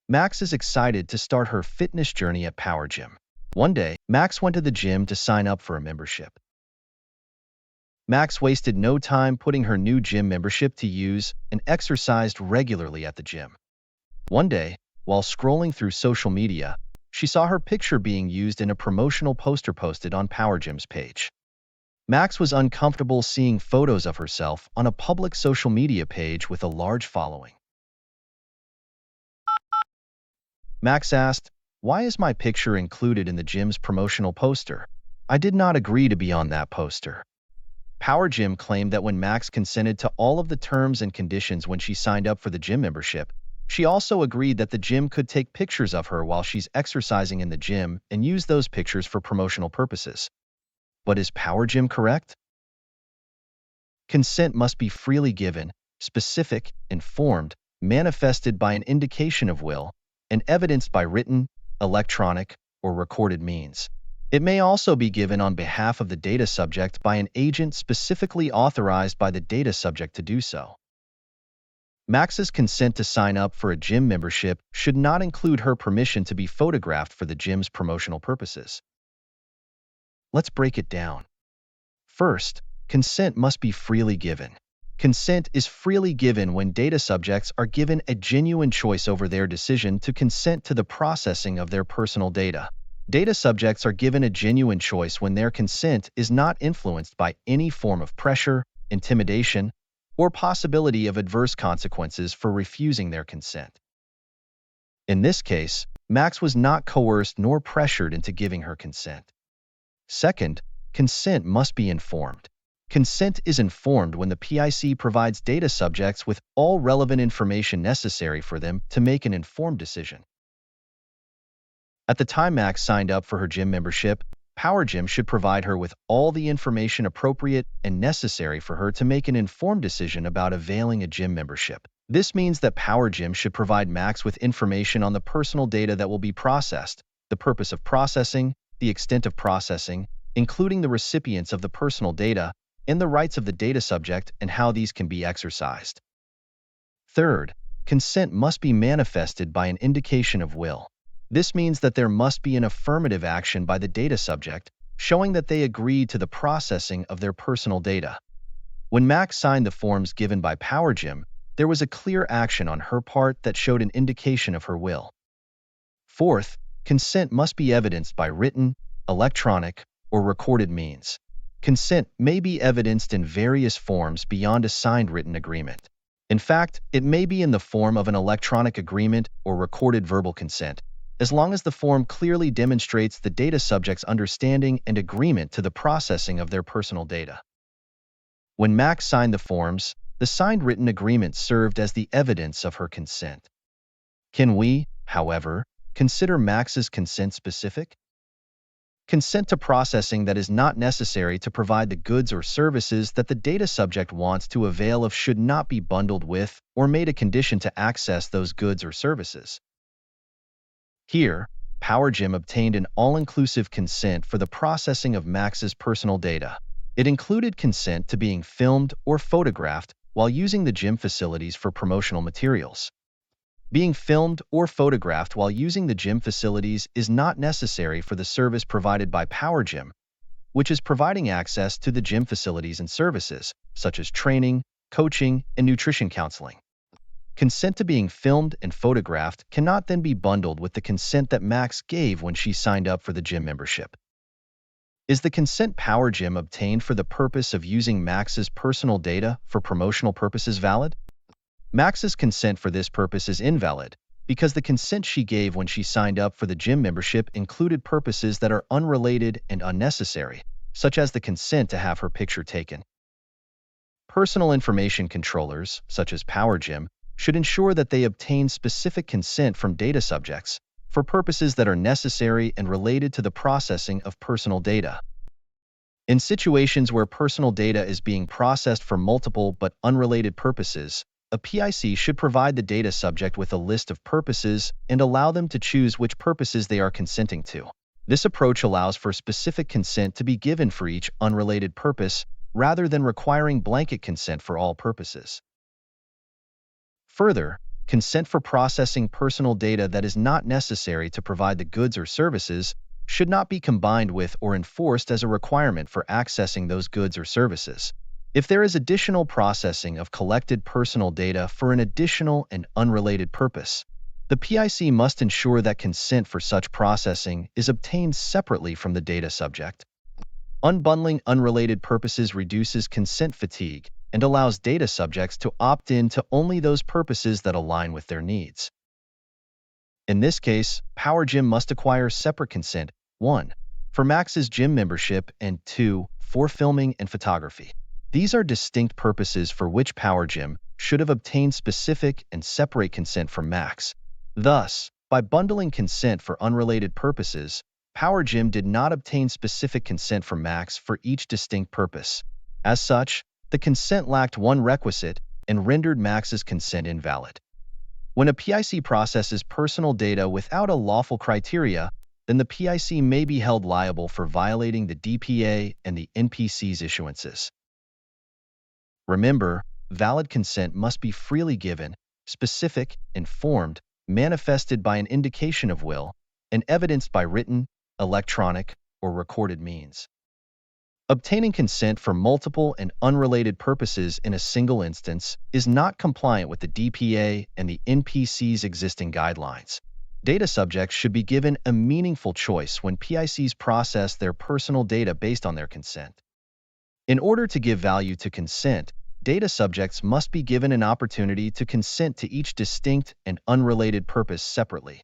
Max is excited to start her fitness journey at Power Gym. One day, Max went to the gym to sign up for a membership. Max wasted no time putting her new gym membership to use and exercised regularly at the gym. One day, while scrolling through social media, she saw her picture being used in a promotional poster posted on Power Gym's page. Max was uncomfortable seeing photos of herself on a public social media page with a large following. Max asked, "Why is my picture included in the gym's promotional poster? I did not agree to be on that poster." Power Gym claimed that when Max consented to all of the terms and conditions when she signed up for the gym membership, she also agreed that the gym could take pictures of her while she's exercising in the gym and use those pictures for promotional purposes. But is Power Gym correct? Consent must be freely given, specific, informed, manifested by an indication of will, and evidenced by written, electronic, or recorded means. It may also be given on behalf of the data subject by an agent specifically authorized by the data subject to do so. Max's consent to sign up for a gym membership should not include her permission to be photographed for the gym's promotional purposes. Let's break it down. First, consent must be freely given. Consent is freely given when data subjects are given a genuine choice over their decision to consent to the processing of their personal data. Data subjects are given a genuine choice when their consent is not influenced by any form of pressure, intimidation, or possibility of adverse consequences for refusing their consent. In this case, Max was not coerced nor pressured into giving her consent. Second, consent must be informed. Consent is informed when the PIC provides data subjects with all relevant information necessary for them to make an informed decision. At the time Max signed up for her gym membership, Power Gym should provide her with all the information appropriate and necessary for her to make an informed decision about availing a gym membership. This means that Power Gym should provide Max with information on the personal data that will be processed, the purpose of processing, the extent of processing, including the recipients of the personal data, and the rights of the data subject and how these can be exercised. Third, consent must be manifested by an indication of will. This means that there must be an affirmative action by the data subject, showing that they agreed to the processing of their personal data. When Max signed the forms given by Power Gym, there was a clear action on her part that showed an indication of her will. Fourth, consent must be evidenced by written, electronic, or recorded means. Consent may be evidenced in various forms beyond a signed written agreement. In fact, it may be in the form of an electronic agreement or recorded verbal consent, as long as the form clearly demonstrates the data subject's understanding and agreement to the processing of their personal data. When Max signed the forms, the signed written agreement served as the evidence of her consent. Can we, however, consider Max's consent specific? Consent to processing that is not necessary to provide the goods or services that the data subject wants to avail of should not be bundled with or made a condition to access those goods or services. Here, Power Gym obtained an all-inclusive consent for the processing of Max's personal data. It included consent to being filmed or photographed while using the gym facilities for promotional materials. Being filmed or photographed while using the gym facilities is not necessary for the service provided by Power Gym, which is providing access to the gym facilities and services, such as training, coaching, and nutrition counseling. Consent to being filmed and photographed cannot then be bundled with the consent that Max gave when she signed up for the gym membership. Is the consent Power Gym obtained for the purpose of using Max's personal data for promotional purposes valid? Max's consent for this purpose is invalid because the consent she gave when she signed up for the gym membership included purposes that are unrelated and unnecessary, such as the consent to have her picture taken. Personal information controllers, such as Power Gym, should ensure that they obtain specific consent from data subjects for purposes that are necessary and related to the processing of personal data. In situations where personal data is being processed for multiple but unrelated purposes, a PIC should provide the data subject with a list of purposes and allow them to choose which purposes they are consenting to. This approach allows for specific consent to be given for each unrelated purpose rather than requiring blanket consent for all purposes. Further, consent for processing personal data that is not necessary to provide the goods or services should not be combined with or enforced as a requirement for accessing those goods or services. If there is additional processing of collected personal data for an additional and unrelated purpose, the PIC must ensure that consent for such processing is obtained separately from the data subject. Unbundling unrelated purposes reduces consent fatigue and allows data subjects to opt in to only those purposes that align with their needs. In this case, Power Gym must acquire separate consent, 1. for Max's gym membership and 2. for filming and photography. These are distinct purposes for which Power Gym should have obtained specific and separate consent from Max. Thus, by bundling consent for unrelated purposes, Power Gym did not obtain specific consent from Max for each distinct purpose. As such, the consent lacked one requisite and rendered Max's consent invalid. When a PIC processes personal data without a lawful criteria, then the PIC may be held liable for violating the DPA and the NPC's issuances. Remember, valid consent must be freely given, specific, informed, manifested by an indication of will, and evidenced by written, electronic, or recorded means. Obtaining consent for multiple and unrelated purposes in a single instance is not compliant with the DPA and the NPC's existing guidelines. Data subjects should be given a meaningful choice when PICs process their personal data based on their consent. In order to give value to consent, data subjects must be given an opportunity to consent to each distinct and unrelated purpose separately.